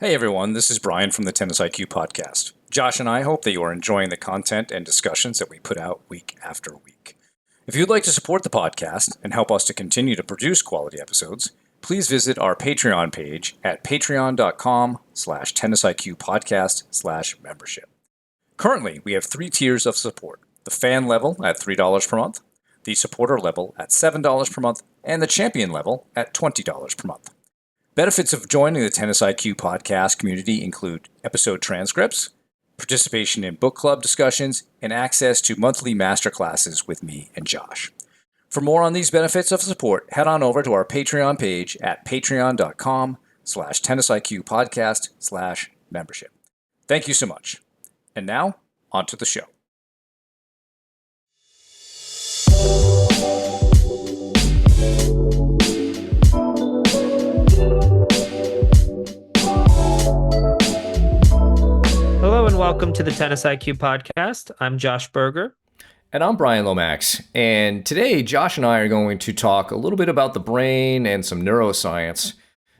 Hey everyone, this is Brian from the Tennis IQ podcast. Josh and I hope that you are enjoying the content and discussions that we put out week after week. If you'd like to support the podcast and help us to continue to produce quality episodes, please visit our Patreon page at patreon.com/tennisiqpodcast/membership. Currently, we have 3 tiers of support: the fan level at $3 per month, the supporter level at $7 per month, and the champion level at $20 per month. Benefits of joining the Tennis IQ podcast community include episode transcripts, participation in book club discussions, and access to monthly masterclasses with me and Josh. For more on these benefits of support, head on over to our Patreon page at patreon.com/tennisiqpodcast/membership. Thank you so much. And now, on to the show. Hello and welcome to the Tennis IQ podcast. I'm Josh Berger. And I'm Brian Lomax. And today, Josh and I are going to talk a little bit about the brain and some neuroscience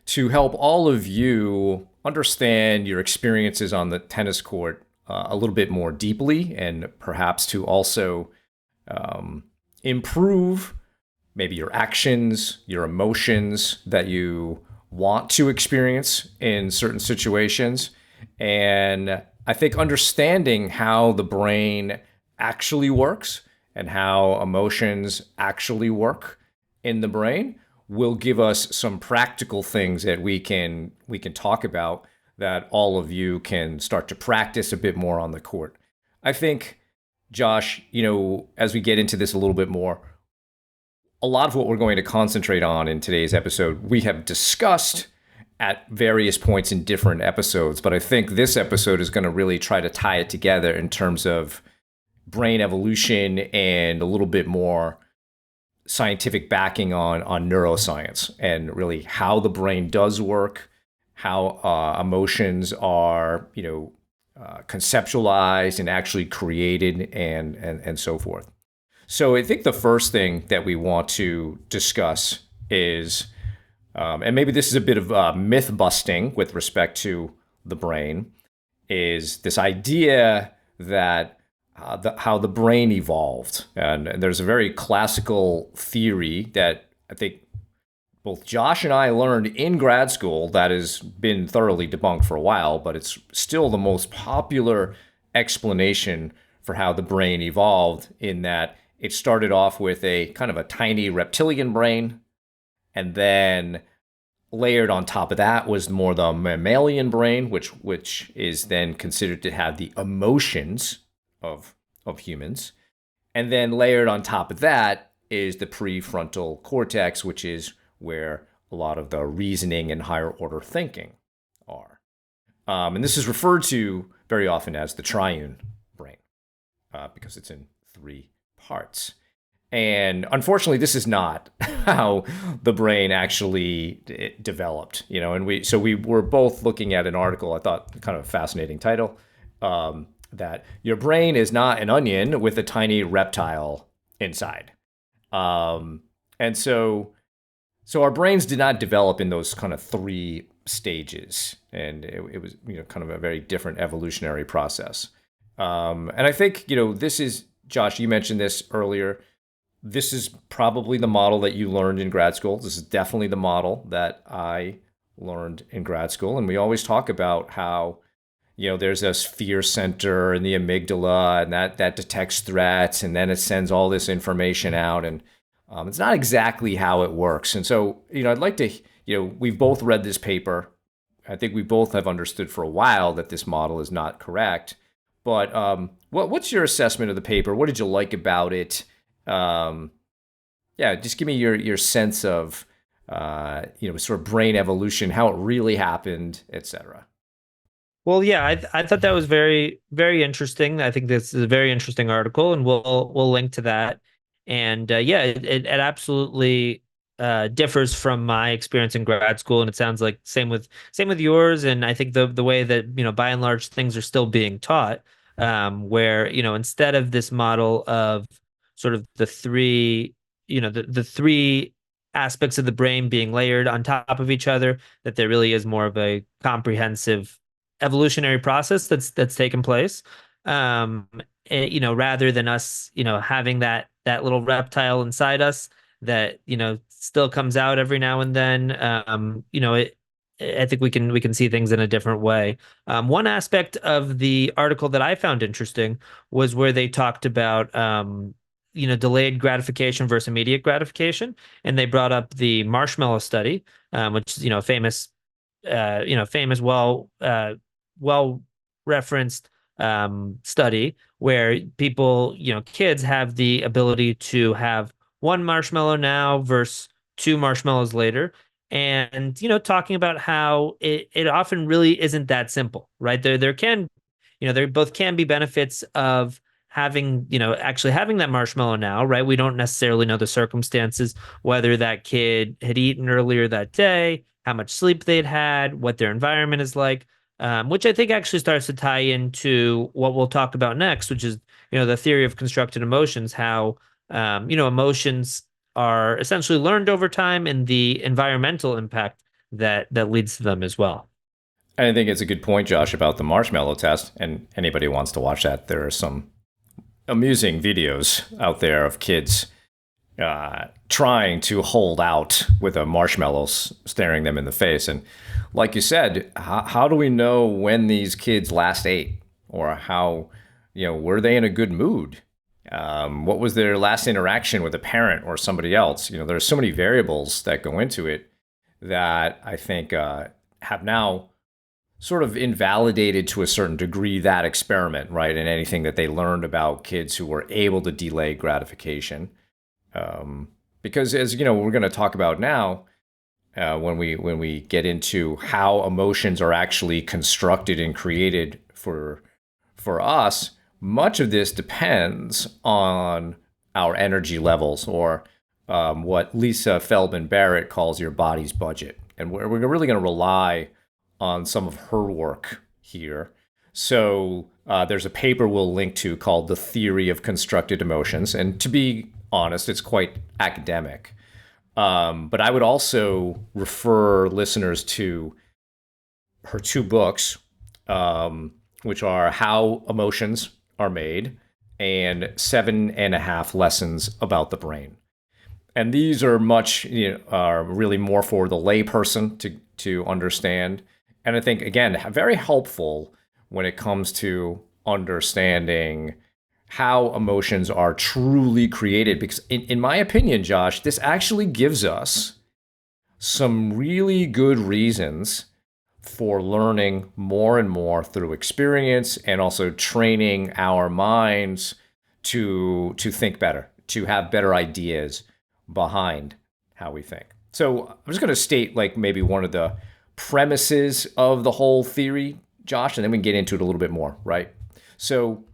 to help all of you understand your experiences on the tennis court a little bit more deeply, and perhaps to also improve maybe your actions, your emotions that you want to experience in certain situations. And I think understanding how the brain actually works and how emotions actually work in the brain will give us some practical things that we can talk about that all of you can start to practice a bit more on the court. I think, Josh, as we get into this a little bit more, a lot of what we're going to concentrate on in today's episode, we have discussed at various points in different episodes, but I think this episode is going to really try to tie it together in terms of brain evolution and a little bit more scientific backing on neuroscience and really how the brain does work, how emotions are, conceptualized and actually created, and so forth. So I think the first thing that we want to discuss is, and maybe this is a bit of myth busting with respect to the brain, is this idea that how the brain evolved. And there's a very classical theory that I think both Josh and I learned in grad school that has been thoroughly debunked for a while, but it's still the most popular explanation for how the brain evolved, in that it started off with a kind of a tiny reptilian brain, and then layered on top of that was more the mammalian brain, which is then considered to have the emotions of humans. And then layered on top of that is the prefrontal cortex, which is where a lot of the reasoning and higher order thinking are. And this is referred to very often as the triune brain because it's in 3 parts. And unfortunately, this is not how the brain actually developed, and we were both looking at an article, I thought kind of a fascinating title, that your brain is not an onion with a tiny reptile inside. And so our brains did not develop in those kind of 3 stages, and it was kind of a very different evolutionary process. And I think this is, Josh, you mentioned this earlier. This is probably the model that you learned in grad school. This is definitely the model that I learned in grad school. And we always talk about how, there's this fear center in the amygdala, and that detects threats, and then it sends all this information out. And it's not exactly how it works. And so, I'd like to, we've both read this paper. I think we both have understood for a while that this model is not correct. But what's your assessment of the paper? What did you like about it? Just give me your sense of, sort of brain evolution, how it really happened, etc. Well, yeah, I thought that was very, very interesting. I think this is a very interesting article, and we'll link to that. And it absolutely differs from my experience in grad school, and it sounds like same with yours. And I think the way that by and large things are still being taught, where instead of this model of sort of the 3 the 3 aspects of the brain being layered on top of each other, that there really is more of a comprehensive evolutionary process that's taken place. Um, rather than us, having that little reptile inside us that, still comes out every now and then. I think we can see things in a different way. One aspect of the article that I found interesting was where they talked about delayed gratification versus immediate gratification, and they brought up the marshmallow study, which is famous, well referenced study where people, kids have the ability to have one marshmallow now versus two marshmallows later. And, talking about how it often really isn't that simple, right? There both can be benefits of having, actually having that marshmallow now, right? We don't necessarily know the circumstances, whether that kid had eaten earlier that day, how much sleep they'd had, what their environment is like, which I think actually starts to tie into what we'll talk about next, which is, the theory of constructed emotions, how, emotions are essentially learned over time and the environmental impact that leads to them as well. I think it's a good point, Josh, about the marshmallow test. And anybody wants to watch that, there are some amusing videos out there of kids trying to hold out with a marshmallow staring them in the face. And like you said, how do we know when these kids last ate, or how, were they in a good mood? What was their last interaction with a parent or somebody else? There are so many variables that go into it that I think have now sort of invalidated to a certain degree that experiment, right? And anything that they learned about kids who were able to delay gratification. Because as we're going to talk about now, when we get into how emotions are actually constructed and created for us, much of this depends on our energy levels, or what Lisa Feldman Barrett calls your body's budget. And we're really going to rely on some of her work here. So there's a paper we'll link to called The Theory of Constructed Emotions. And to be honest, it's quite academic. But I would also refer listeners to her two books, which are How Emotions Are Made and 7.5 Lessons About the Brain. And these are are really more for the layperson to understand. And I think, again, very helpful when it comes to understanding how emotions are truly created. Because in my opinion, Josh, this actually gives us some really good reasons for learning more and more through experience, and also training our minds to think better, to have better ideas behind how we think. So I'm just going to state like maybe one of the premises of the whole theory, Josh, and then we can get into it a little bit more, right? So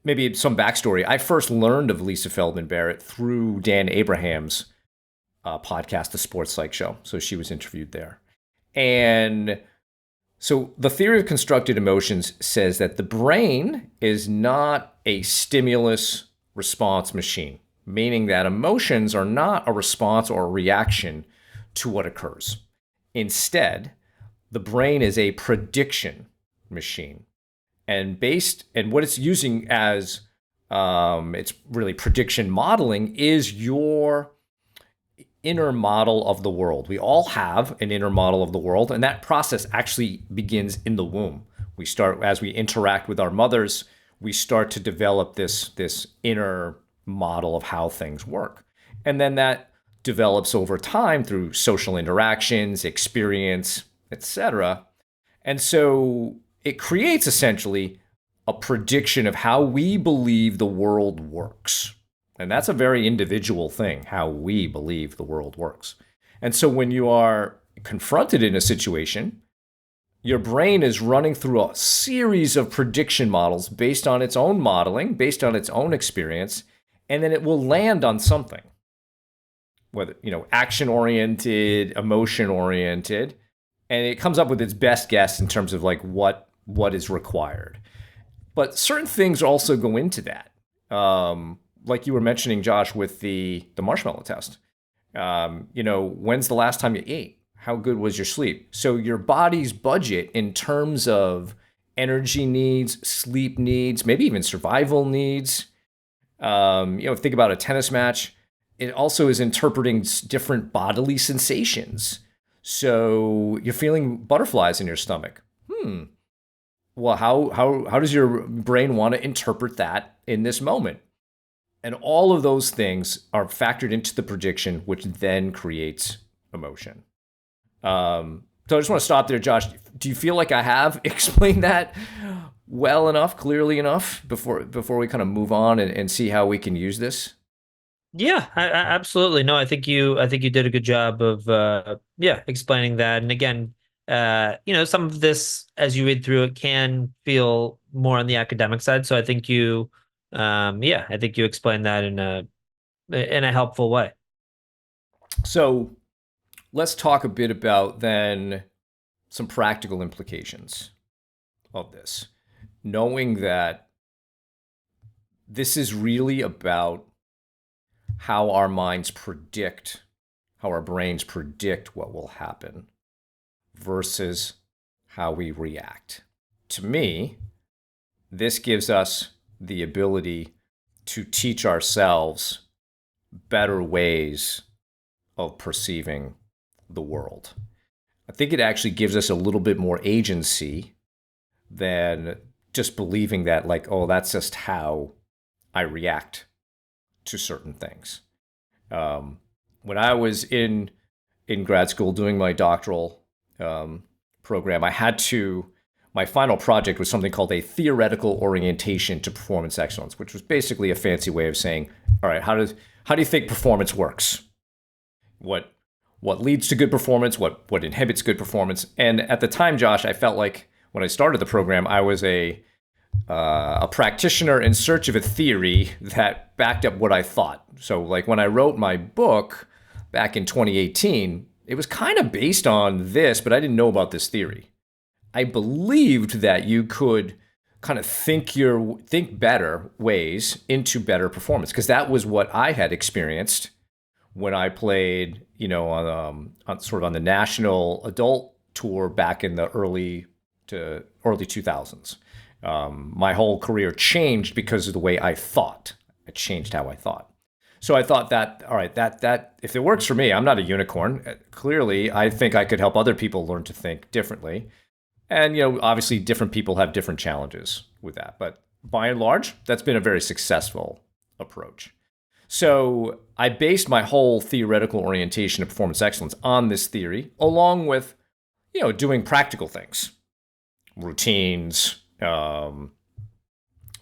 maybe some backstory. I first learned of Lisa Feldman Barrett through Dan Abraham's podcast, The Sports Psych Show. So she was interviewed there. And so the theory of constructed emotions says that the brain is not a stimulus response machine, meaning that emotions are not a response or a reaction to what occurs. Instead, the brain is a prediction machine. And what it's using as its really prediction modeling is your inner model of the world. We all have an inner model of the world, and that process actually begins in the womb. We start, as we interact with our mothers, we start to develop this inner model of how things work. And then that develops over time through social interactions, experience, etc. And so it creates essentially a prediction of how we believe the world works. And that's a very individual thing, how we believe the world works. And so when you are confronted in a situation, your brain is running through a series of prediction models based on its own modeling, based on its own experience, and then it will land on something, whether, action-oriented, emotion-oriented, and it comes up with its best guess in terms of like what is required. But certain things also go into that. Like you were mentioning, Josh, with the marshmallow test. When's the last time you ate? How good was your sleep? So your body's budget in terms of energy needs, sleep needs, maybe even survival needs. Think about a tennis match. It also is interpreting different bodily sensations. So you're feeling butterflies in your stomach. Well, how does your brain want to interpret that in this moment? And all of those things are factored into the prediction, which then creates emotion. So I just want to stop there, Josh. Do you feel like I have explained that well enough, clearly enough, before we kind of move on and see how we can use this? Yeah, absolutely. No, I think you did a good job of yeah, explaining that. And again, some of this as you read through it can feel more on the academic side. So I think yeah, I think you explained that in a helpful way. So let's talk a bit about then some practical implications of this. Knowing that this is really about how our minds predict, how our brains predict what will happen versus how we react. To me, this gives us the ability to teach ourselves better ways of perceiving the world. I think it actually gives us a little bit more agency than just believing that, like, oh, that's just how I react to certain things. When I was in grad school doing my doctoral program, my final project was something called a theoretical orientation to performance excellence, which was basically a fancy way of saying, all right, how do you think performance works? What leads to good performance? What inhibits good performance? And at the time, Josh, I felt like when I started the program, I was a practitioner in search of a theory that backed up what I thought. So, like when I wrote my book back in 2018, it was kind of based on this, but I didn't know about this theory. I believed that you could kind of think better ways into better performance because that was what I had experienced when I played, on the national adult tour back in the early 2000s. My whole career changed because of the way I thought. It changed how I thought. So I thought that, all right, that if it works for me, I'm not a unicorn. Clearly, I think I could help other people learn to think differently. And obviously, different people have different challenges with that. But by and large, that's been a very successful approach. So I based my whole theoretical orientation of performance excellence on this theory, along with doing practical things, routines,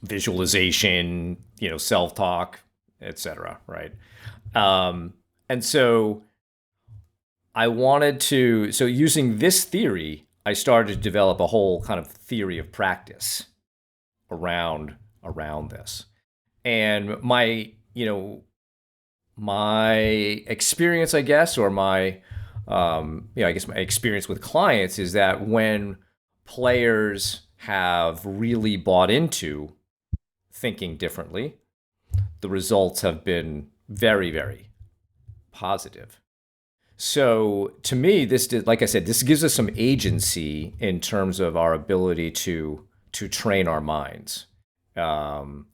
visualization, self-talk, etc. Right? And so so using this theory, I started to develop a whole kind of theory of practice around this. And my experience, I guess, or I guess my experience with clients is that when players have really bought into thinking differently, the results have been very, very positive. So to me, like I said, this gives us some agency in terms of our ability to train our minds. And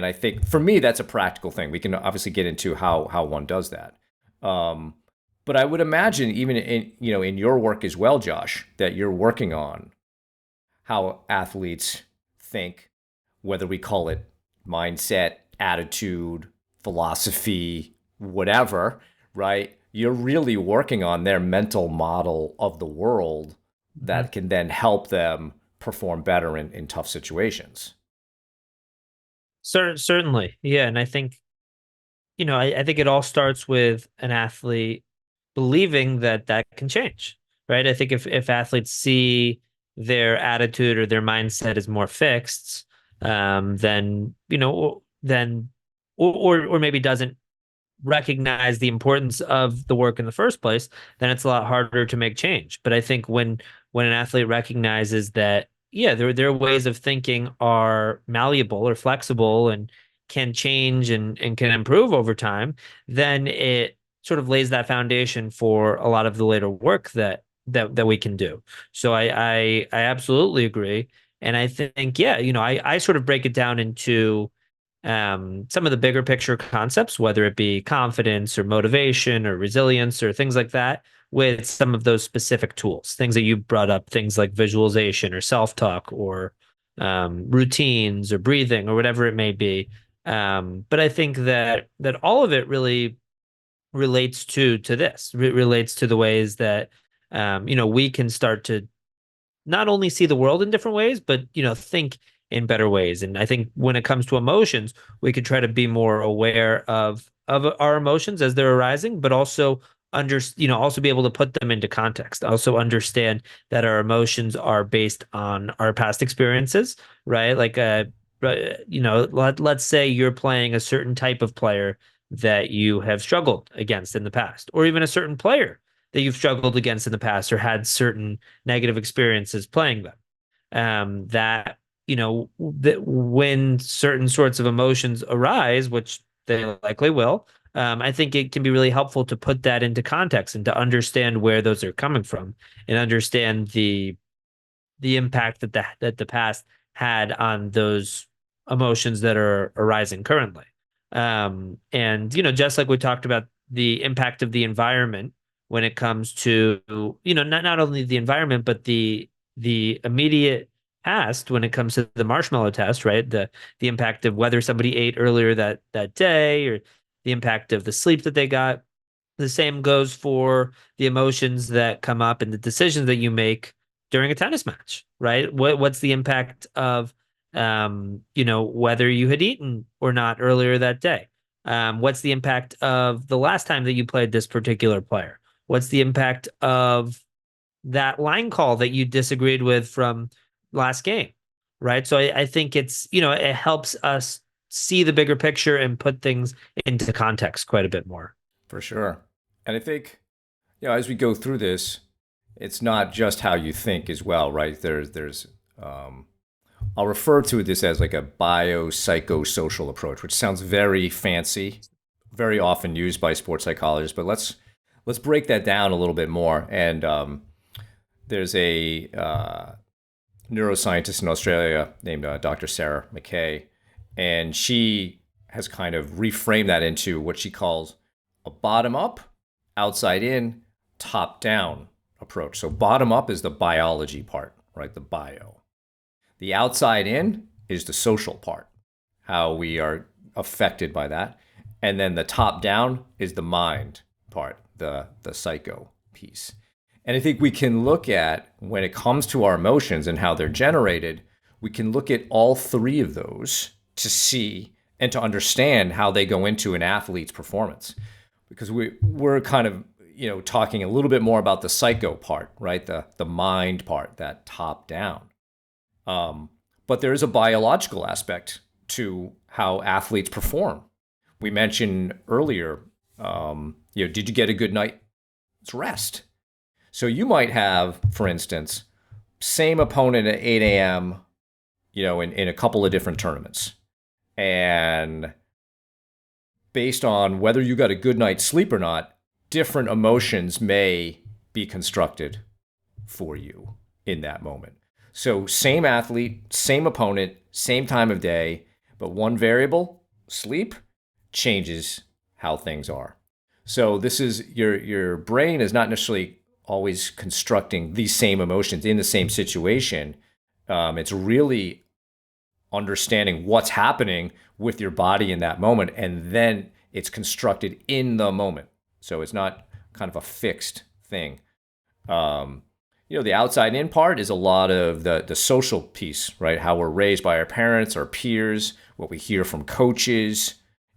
I think for me, that's a practical thing. We can obviously get into how one does that. But I would imagine even in your work as well, Josh, that you're working on how athletes think, whether we call it mindset, attitude, philosophy, whatever, right? You're really working on their mental model of the world that can then help them perform better in tough situations. Certainly. Yeah. And I think, I think it all starts with an athlete believing that that can change, right? I think if athletes see their attitude or their mindset is more fixed, then, then, or maybe doesn't recognize the importance of the work in the first place, then it's a lot harder to make change. But I think when an athlete recognizes that, yeah, their ways of thinking are malleable or flexible and can change and can improve over time, then sort of lays that foundation for a lot of the later work that we can do. So I absolutely agree. And I think, yeah, I sort of break it down into some of the bigger picture concepts, whether it be confidence or motivation or resilience or things like that, with some of those specific tools, things that you brought up, things like visualization or self-talk or routines or breathing or whatever it may be. But I think that all of it really relates to this, relates to the ways that we can start to not only see the world in different ways, but think in better ways. And I think when it comes to emotions, we could try to be more aware of our emotions as they're arising, but also also be able to put them into context. Also understand that our emotions are based on our past experiences, right? Like let's say you're playing a certain type of player that you have struggled against in the past, or even a certain player that you've struggled against in the past or had certain negative experiences playing them. That that when certain sorts of emotions arise, which they likely will, I think it can be really helpful to put that into context and to understand where those are coming from and understand the impact that the past had on those emotions that are arising currently. And just like we talked about the impact of the environment when it comes to not only the environment but the immediate past when it comes to the marshmallow test, right? The impact of whether somebody ate earlier that day or the impact of the sleep that they got. The same goes for the emotions that come up and the decisions that you make during a tennis match, right? What's the impact of whether you had eaten or not earlier that day? What's the impact of the last time that you played this particular player? What's the impact of that line call that you disagreed with from last game? Right. So I think it helps us see the bigger picture and put things into context quite a bit more. For sure. And I think, as we go through this, it's not just how you think as well, right? There's I'll refer to this as like a biopsychosocial approach, which sounds very fancy, very often used by sports psychologists. But let's break that down a little bit more. And there's a neuroscientist in Australia named Dr. Sarah McKay, and she has kind of reframed that into what she calls a bottom up, outside in, top down approach. So bottom up is the biology part, right? The bio. The outside in is the social part, how we are affected by that. And then the top down is the mind part, the psycho piece. And I think we can look at, when it comes to our emotions and how they're generated, we can look at all three of those to see and to understand how they go into an athlete's performance. Because we're kind of, talking a little bit more about the psycho part, right? The mind part, that top down. But there is a biological aspect to how athletes perform. We mentioned earlier, did you get a good night's rest? So you might have, for instance, same opponent at 8 a.m., in a couple of different tournaments. And based on whether you got a good night's sleep or not, different emotions may be constructed for you in that moment. So same athlete, same opponent, same time of day, but one variable, sleep, changes how things are. So this is your brain is not necessarily always constructing these same emotions in the same situation. It's really understanding what's happening with your body in that moment, and then it's constructed in the moment. So it's not kind of a fixed thing. The outside in part is a lot of the social piece, right? How we're raised by our parents, our peers, what we hear from coaches.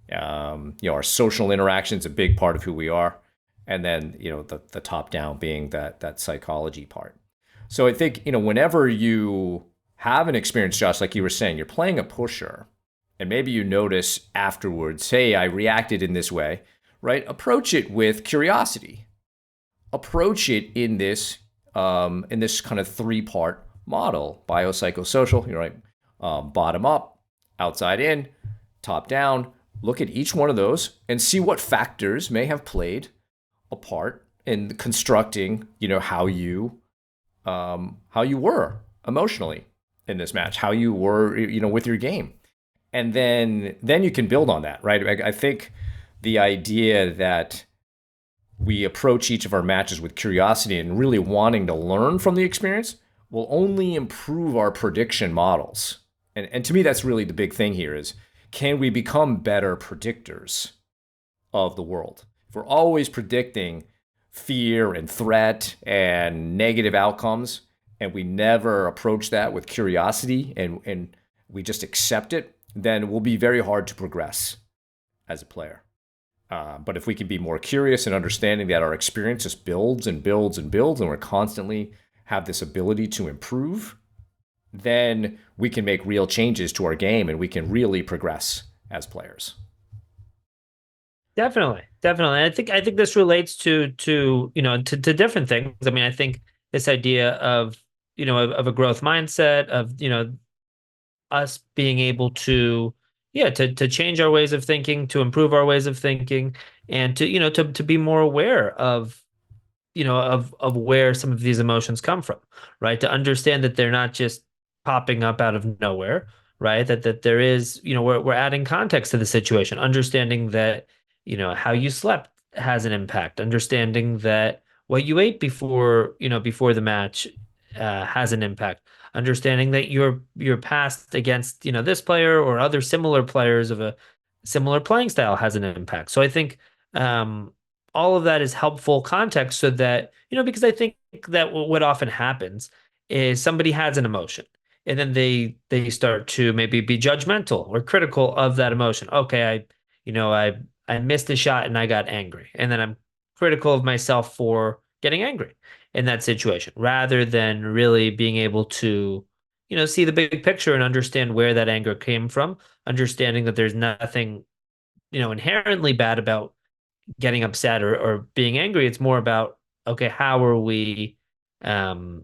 Our social interactions, a big part of who we are. And then, the top down being that psychology part. So I think, whenever you have an experience, Josh, like you were saying, you're playing a pusher, and maybe you notice afterwards, hey, I reacted in this way, right? Approach it with curiosity. Approach it in this kind of three-part model: biopsychosocial, right? Bottom up, outside in, top down. Look at each one of those and see what factors may have played a part in constructing, how you were emotionally in this match, how you were, with your game, and then you can build on that, right? I think the idea that we approach each of our matches with curiosity and really wanting to learn from the experience will only improve our prediction models. And to me, that's really the big thing here is, can we become better predictors of the world? If we're always predicting fear and threat and negative outcomes, and we never approach that with curiosity and we just accept it, then it will be very hard to progress as a player. But if we can be more curious and understanding that our experience just builds and builds and builds, and we're constantly have this ability to improve, then we can make real changes to our game and we can really progress as players. Definitely, definitely. I think this relates to different things. I mean, I think this idea of of a growth mindset, of us being able to to change our ways of thinking, to improve our ways of thinking, and to to be more aware of of where some of these emotions come from, right? To understand that they're not just popping up out of nowhere, right? That there is, we're adding context to the situation, understanding that, how you slept has an impact, understanding that what you ate before, before the match has an impact, understanding that your past against, this player or other similar players of a similar playing style has an impact. So I think all of that is helpful context so that, because I think that what often happens is somebody has an emotion and then they start to maybe be judgmental or critical of that emotion. Okay, I missed a shot and I got angry. And then I'm critical of myself for getting angry in that situation rather than really being able to, see the big picture and understand where that anger came from, understanding that there's nothing, inherently bad about getting upset or being angry. It's more about, okay, how are we, um,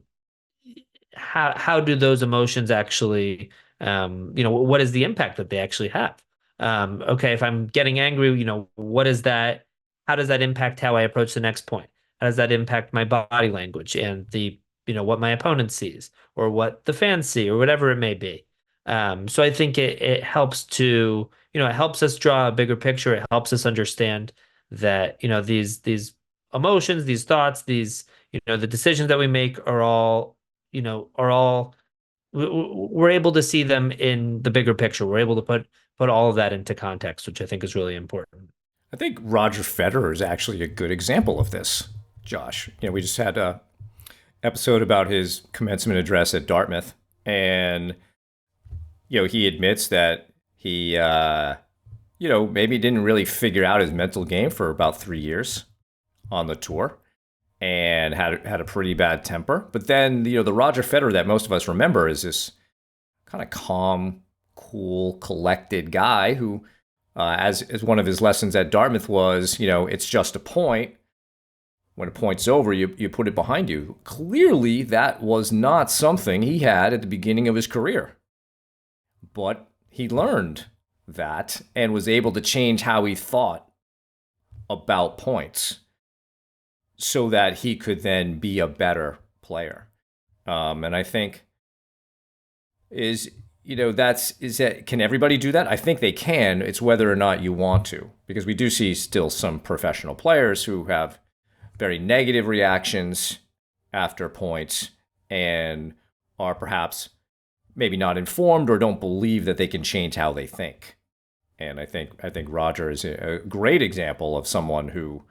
how do those emotions actually, what is the impact that they actually have? Okay, if I'm getting angry, what is that? How does that impact how I approach the next point? How does that impact my body language and the, what my opponent sees or what the fans see or whatever it may be? So I think it helps to, it helps us draw a bigger picture. It helps us understand that, these emotions, these thoughts, these, the decisions that we make are all, are all we're able to see them in the bigger picture. We're able to put all of that into context, which I think is really important. I think Roger Federer is actually a good example of this, Josh. We just had a episode about his commencement address at Dartmouth, and he admits that he maybe didn't really figure out his mental game for about 3 years on the tour, and had a pretty bad temper. But then the Roger Federer that most of us remember is this kind of calm, cool, collected guy who, as one of his lessons at Dartmouth was, it's just a point. When a point's over, you put it behind you. Clearly, that was not something he had at the beginning of his career. But he learned that and was able to change how he thought about points so that he could then be a better player. And I think can everybody do that? I think they can. It's whether or not you want to, because we do see still some professional players who have very negative reactions after points and are perhaps maybe not informed or don't believe that they can change how they think. And I think Roger is a great example of someone who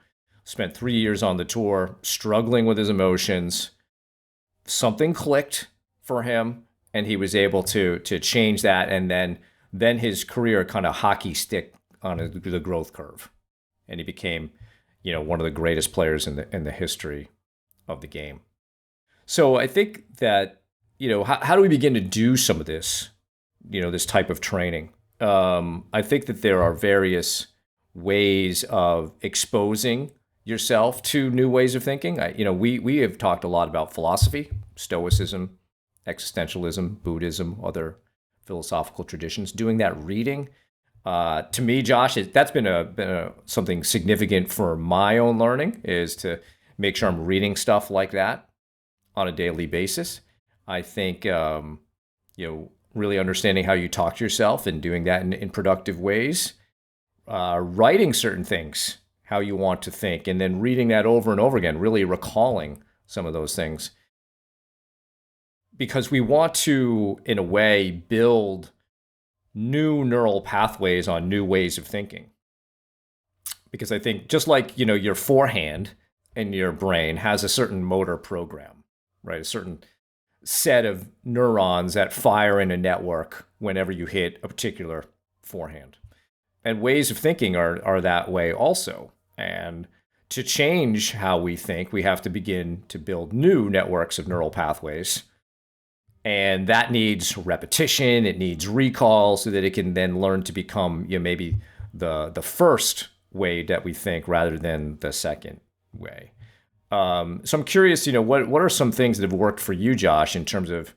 spent 3 years on the tour struggling with his emotions. Something clicked for him, and he was able to change that, and then his career kind of hockey stick on the growth curve, and he became one of the greatest players in the history of the game. So I think that how do we begin to do some of this this type of training? I think that there are various ways of exposing yourself to new ways of thinking. We have talked a lot about philosophy, Stoicism, existentialism, Buddhism, other philosophical traditions. Doing that reading, To me, Josh, that's been something significant for my own learning is to make sure I'm reading stuff like that on a daily basis. I think really understanding how you talk to yourself and doing that in productive ways, writing certain things how you want to think, and then reading that over and over again, really recalling some of those things because we want to, in a way, build new neural pathways on new ways of thinking. Because I think just like, your forehand in your brain has a certain motor program, right? A certain set of neurons that fire in a network whenever you hit a particular forehand. And ways of thinking are that way also. And to change how we think, we have to begin to build new networks of neural pathways. And that needs repetition, it needs recall so that it can then learn to become maybe the first way that we think rather than the second way. So I'm curious, what are some things that have worked for you, Josh, in terms of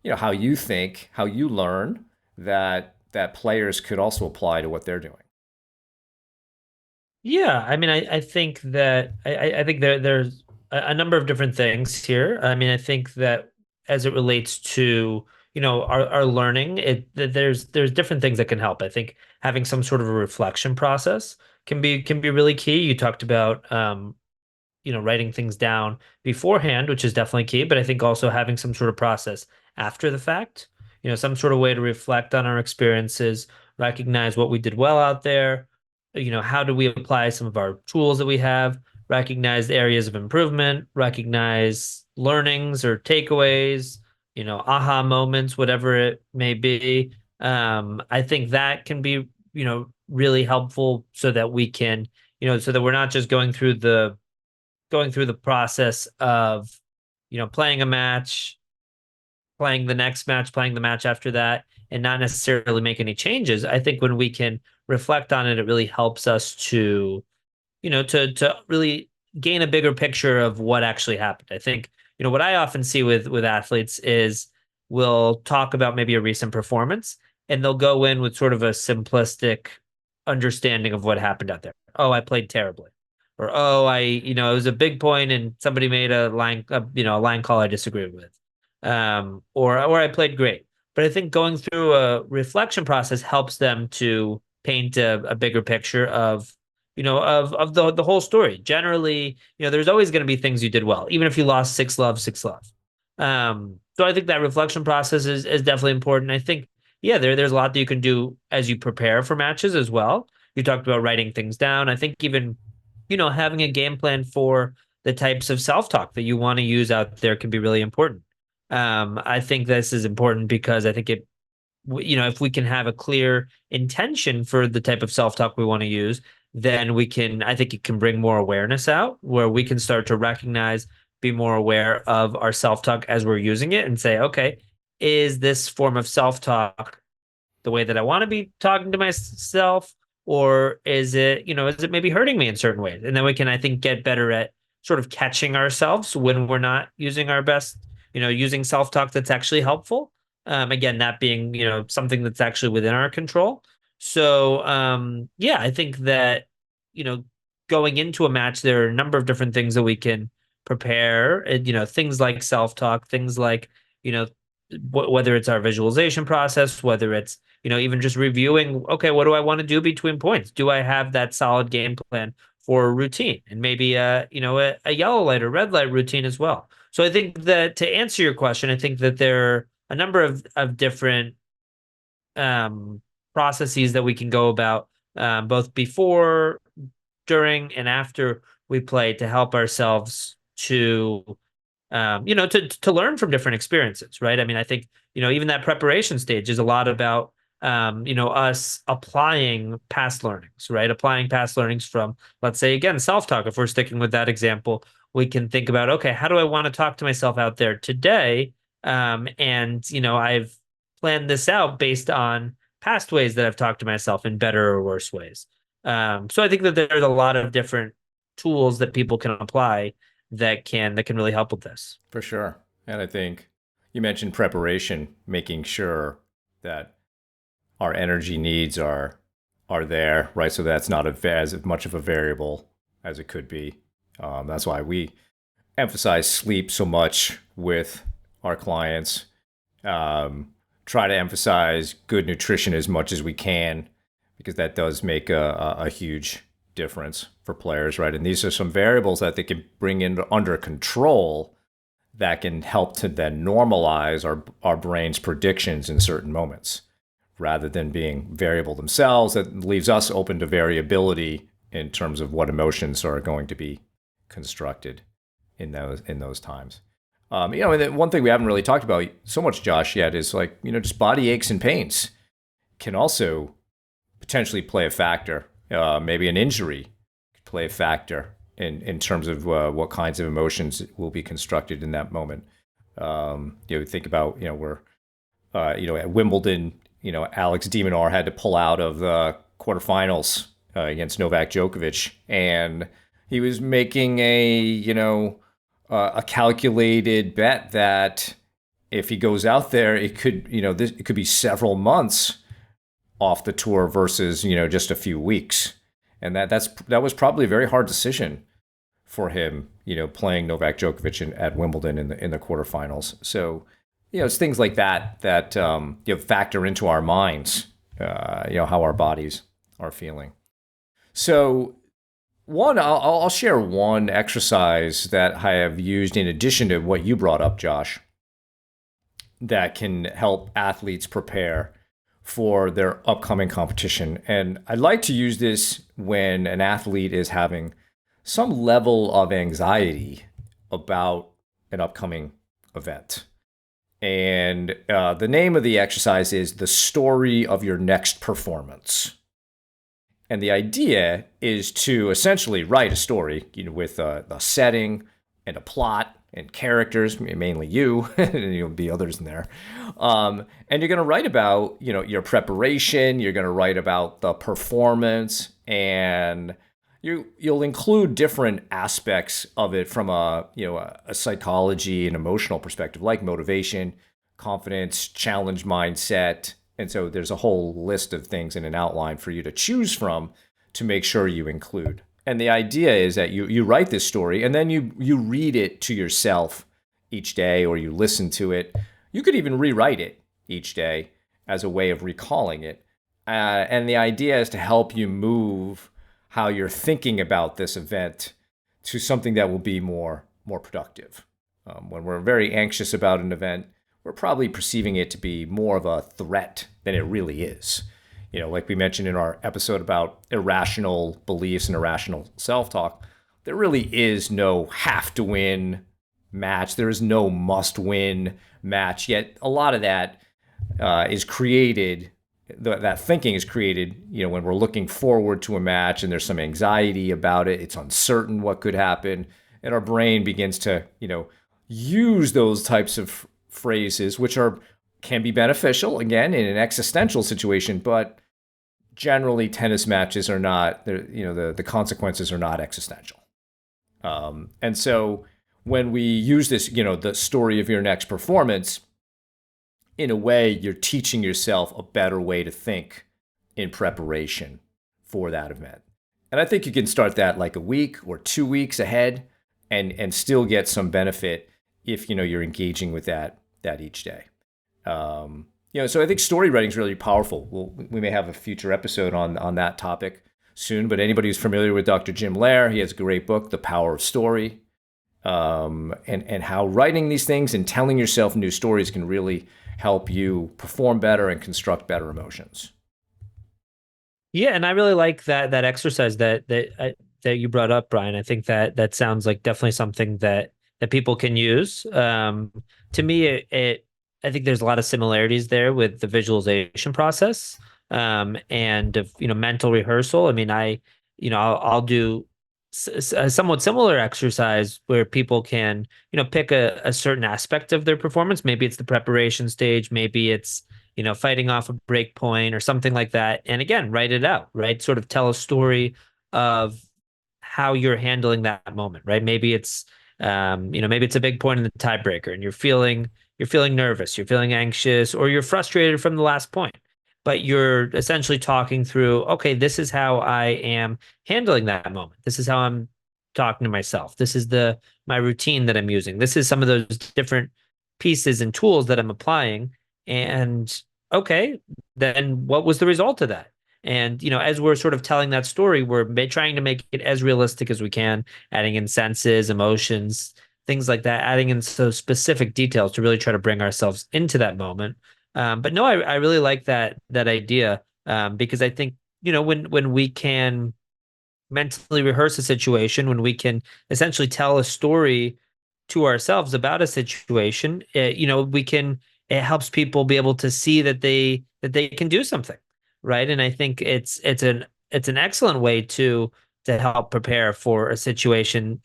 how you think, how you learn that players could also apply to what they're doing. Yeah, I mean, I think that I think there's a number of different things here. I mean, I think that as it relates to, our learning, that there's different things that can help. I think having some sort of a reflection process can be really key. You talked about writing things down beforehand, which is definitely key, but I think also having some sort of process after the fact, some sort of way to reflect on our experiences, recognize what we did well out there, how do we apply some of our tools that we have, recognize areas of improvement, recognize learnings or takeaways, aha moments, whatever it may be. I think that can be, really helpful so that we can, so that we're not just going through the process of playing a match, playing the next match, playing the match after that, and not necessarily make any changes. I think when we can reflect on it, it really helps us to to really gain a bigger picture of what actually happened. I think what I often see with athletes is we'll talk about maybe a recent performance and they'll go in with sort of a simplistic understanding of what happened out there. Oh, I played terribly. Or oh, it was a big point and somebody made a line call I disagreed with. Or I played great. But I think going through a reflection process helps them to paint a bigger picture of of the whole story. Generally, there's always going to be things you did well, even if you lost 6-love, 6-love. So I think that reflection process is definitely important. I think, yeah, there's a lot that you can do as you prepare for matches as well. You talked about writing things down. I think even, having a game plan for the types of self-talk that you want to use out there can be really important. I think this is important because I think if we can have a clear intention for the type of self-talk we want to use, then I think it can bring more awareness out where we can start to recognize, be more aware of our self-talk as we're using it and say, okay, is this form of self-talk the way that I want to be talking to myself? Or is it maybe hurting me in certain ways? And then we can, I think, get better at sort of catching ourselves when we're not using our best, using self-talk that's actually helpful. Again, that being, something that's actually within our control. So, yeah, I think that, you know, going into a match, there are a number of different things that we can prepare, and, things like self-talk, things like, you know, whether it's our visualization process, whether it's, even just reviewing, okay, what do I want to do between points? Do I have that solid game plan for a routine and maybe a yellow light or red light routine as well? So I think that to answer your question, I think that there are a number of different um, processes that we can go about both before, during, and after we play to help ourselves to learn from different experiences, right? I mean, I think, even that preparation stage is a lot about, us applying past learnings, right? Applying past learnings from, let's say, again, self talk. If we're sticking with that example, we can think about, okay, how do I want to talk to myself out there today? And, I've planned this out based on past ways that I've talked to myself in better or worse ways. So I think that there's a lot of different tools that people can apply that can really help with this. For sure. And I think you mentioned preparation, making sure that our energy needs are are there, right? So that's not as much of a variable as it could be. That's why we emphasize sleep so much with our clients. Um, Try to emphasize good nutrition as much as we can because that does make a huge difference for players, right? And these are some variables that they can bring in under control that can help to then normalize our brain's predictions in certain moments rather than being variable themselves. That leaves us open to variability in terms of what emotions are going to be constructed in those times. And then one thing we haven't really talked about so much, Josh, yet is like, just body aches and pains can also potentially play a factor. Maybe an injury could play a factor in terms of what kinds of emotions will be constructed in that moment. Think about, we're, at Wimbledon, Alex de Minaur had to pull out of the quarterfinals against Novak Djokovic, and he was making a calculated bet that if he goes out there, it could be several months off the tour versus just a few weeks, and that was probably a very hard decision for him, playing Novak Djokovic at Wimbledon in the quarterfinals. So, it's things like that factor into our minds, how our bodies are feeling. So, I'll share one exercise that I have used in addition to what you brought up, Josh, that can help athletes prepare for their upcoming competition. And I'd like to use this when an athlete is having some level of anxiety about an upcoming event. And the name of the exercise is The Story of Your Next Performance. And the idea is to essentially write a story, with a setting and a plot and characters, mainly you, and there'll be others in there. And you're going to write about, your preparation. You're going to write about the performance, and you'll include different aspects of it from a psychology and emotional perspective, like motivation, confidence, challenge mindset. And so there's a whole list of things in an outline for you to choose from to make sure you include. And the idea is that you write this story and then you read it to yourself each day, or you listen to it. You could even rewrite it each day as a way of recalling it. And the idea is to help you move how you're thinking about this event to something that will be more productive. When we're very anxious about an event, we're probably perceiving it to be more of a threat than it really is. Like we mentioned in our episode about irrational beliefs and irrational self-talk, there really is no have to win match. There is no must win match. Yet a lot of that is created, that thinking is created, when we're looking forward to a match and there's some anxiety about it. It's uncertain what could happen. And our brain begins to, use those types of phrases, which can be beneficial, again, in an existential situation, but generally tennis matches are not, the consequences are not existential. And so when we use this, the story of your next performance, in a way, you're teaching yourself a better way to think in preparation for that event. And I think you can start that like a week or 2 weeks ahead and still get some benefit if, you're engaging with that each day. So I think story writing is really powerful. We may have a future episode on that topic soon, but anybody who's familiar with Dr. Jim Loehr, he has a great book, The Power of Story, and how writing these things and telling yourself new stories can really help you perform better and construct better emotions. Yeah, and I really like that exercise that you brought up, Brian. I think that sounds like definitely something that people can use. To me, I think there's a lot of similarities there with the visualization process, and of mental rehearsal. I mean, I'll do a somewhat similar exercise where people can pick a certain aspect of their performance. Maybe it's the preparation stage, maybe it's fighting off a break point or something like that, and again, write it out, right? Sort of tell a story of how you're handling that moment, right? Maybe it's maybe it's a big point in the tiebreaker and you're feeling nervous, you're feeling anxious, or you're frustrated from the last point. but you're essentially talking through, okay, this is how I am handling that moment. This is how I'm talking to myself. This is the my routine that I'm using. This is some of those different pieces and tools that I'm applying. And okay, then what was the result of that? And as we're sort of telling that story, we're trying to make it as realistic as we can, adding in senses, emotions, things like that, adding in so specific details to really try to bring ourselves into that moment. But no, I really like that idea, because I think when we can mentally rehearse a situation, when we can essentially tell a story to ourselves about a situation, we can it helps people be able to see that they can do something, right? And I think it's an excellent way to help prepare for a situation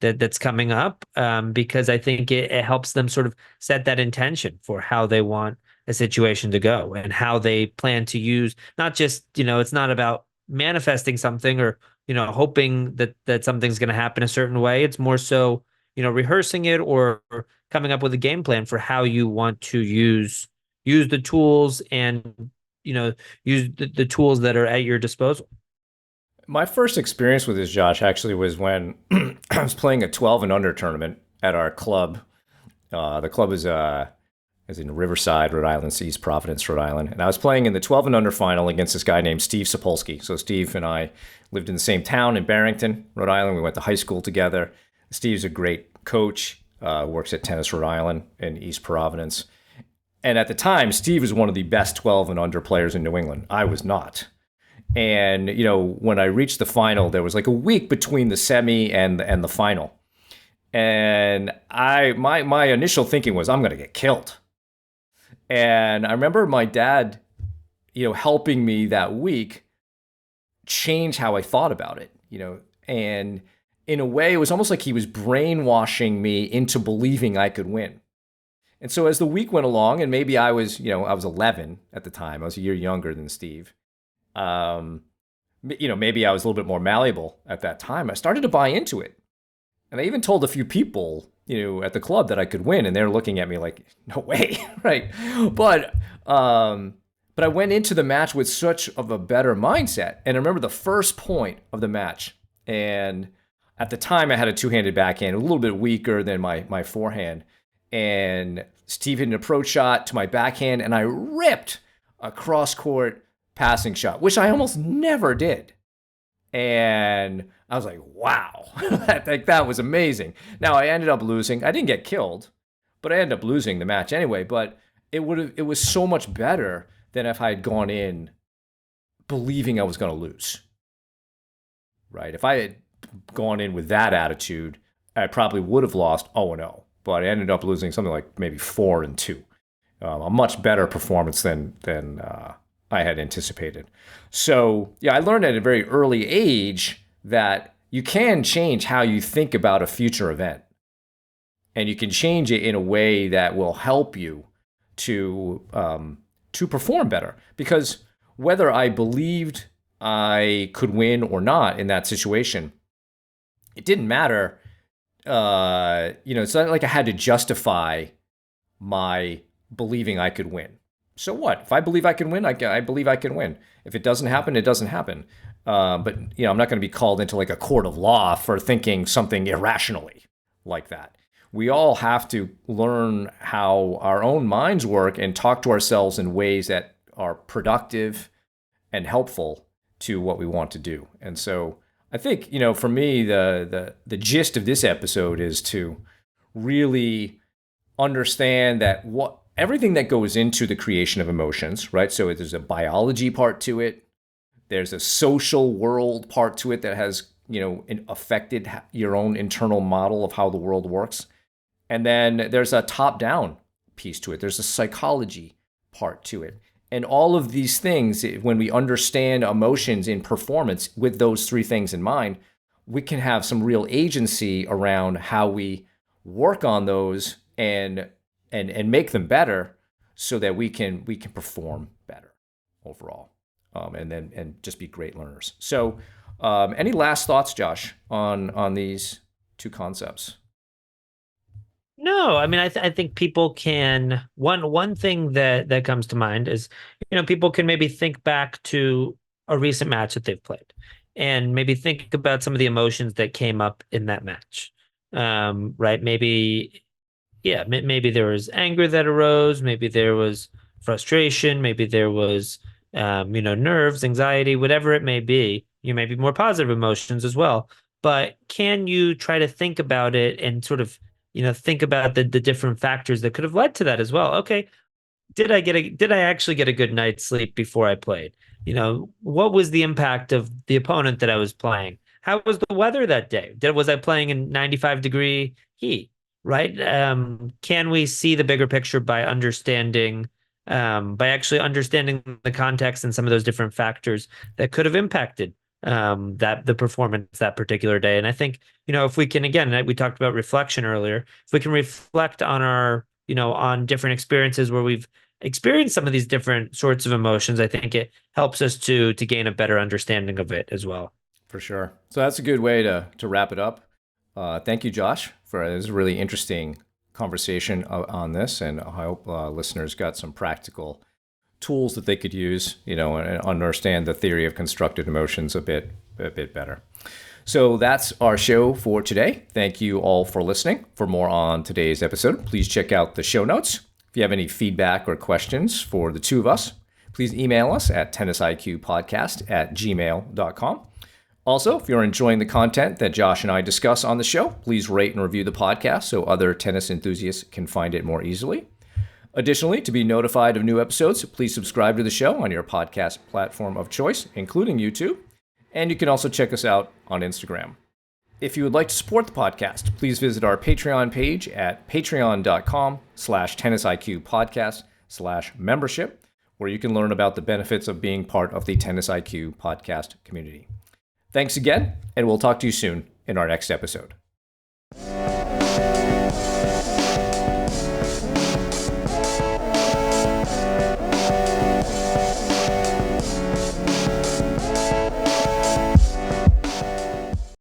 that's coming up, because I think it helps them sort of set that intention for how they want a situation to go and how they plan to use, not just, it's not about manifesting something or hoping that something's going to happen a certain way. It's more so rehearsing it or coming up with a game plan for how you want to use the tools and you know use the tools that are at your disposal. My first experience with this, Josh, actually was when I was playing a 12 and under tournament at our club. The club is in Riverside, Rhode Island, East Providence, Rhode Island. And I was playing in the 12 and under final against this guy named Steve Sapolsky. So Steve and I lived in the same town in Barrington, Rhode Island. We went to high school together. Steve's a great coach, works at Tennis Rhode Island in East Providence. And at the time, Steve was one of the best 12 and under players in New England. I was not. And, when I reached the final, there was like a week between the semi and the final. And my initial thinking was, I'm going to get killed. And I remember my dad, helping me that week change how I thought about it, and in a way, it was almost like he was brainwashing me into believing I could win. And so as the week went along, and maybe I was 11 at the time, I was a year younger than Steve. Um, maybe I was a little bit more malleable at that time. I started to buy into it. And I even told a few people, at the club that I could win, and they're looking at me like, no way, right? But but I went into the match with such of a better mindset. And I remember the first point of the match, and at the time I had a two-handed backhand, a little bit weaker than my forehand. And Steve hit an approach shot to my backhand, and I ripped a cross-court passing shot, which I almost never did. And I was like, wow, that was amazing. Now I ended up losing. I didn't get killed, but I ended up losing the match anyway. But it was so much better than if I had gone in believing I was going to lose. Right? If I had gone in with that attitude, I probably would have lost 0-0. But I ended up losing something like maybe 4-2. A much better performance than I had anticipated. So, yeah, I learned at a very early age that you can change how you think about a future event. And you can change it in a way that will help you to perform better. Because whether I believed I could win or not in that situation, it didn't matter. It's not like I had to justify my believing I could win. So what? If I believe I can win, I believe I can win. If it doesn't happen, it doesn't happen. But I'm not going to be called into like a court of law for thinking something irrationally like that. We all have to learn how our own minds work and talk to ourselves in ways that are productive and helpful to what we want to do. And so I think, for me, the gist of this episode is to really understand that everything that goes into the creation of emotions, right? So there's a biology part to it. There's a social world part to it that has, affected your own internal model of how the world works. And then there's a top-down piece to it. There's a psychology part to it. And all of these things, when we understand emotions in performance with those three things in mind, we can have some real agency around how we work on those and make them better so that we can perform better overall, and just be great learners. So any last thoughts, Josh, on these two concepts? No, I mean, I think people can one thing that comes to mind is, people can maybe think back to a recent match that they've played and maybe think about some of the emotions that came up in that match. Right? Maybe, yeah, maybe there was anger that arose, maybe there was frustration, maybe there was nerves, anxiety, whatever it may be. You may be more positive emotions as well. But can you try to think about it and sort of, think about the different factors that could have led to that as well? Okay, did I actually get a good night's sleep before I played? What was the impact of the opponent that I was playing? How was the weather that day? Was I playing in 95-degree heat? Right? Can we see the bigger picture by by actually understanding the context and some of those different factors that could have impacted that the performance that particular day? And I think, if we can, again, we talked about reflection earlier, if we can reflect on on different experiences where we've experienced some of these different sorts of emotions, I think it helps us to gain a better understanding of it as well. For sure. So that's a good way to wrap it up. Thank you, Josh, for this really interesting conversation on this, and I hope listeners got some practical tools that they could use, and understand the theory of constructed emotions a bit better. So that's our show for today. Thank you all for listening. For more on today's episode, please check out the show notes. If you have any feedback or questions for the two of us, please email us at tennisiqpodcast@gmail.com. Also, if you're enjoying the content that Josh and I discuss on the show, please rate and review the podcast so other tennis enthusiasts can find it more easily. Additionally, to be notified of new episodes, please subscribe to the show on your podcast platform of choice, including YouTube. And you can also check us out on Instagram. If you would like to support the podcast, please visit our Patreon page at patreon.com/tennisiqpodcast/membership, where you can learn about the benefits of being part of the Tennis IQ podcast community. Thanks again, and we'll talk to you soon in our next episode.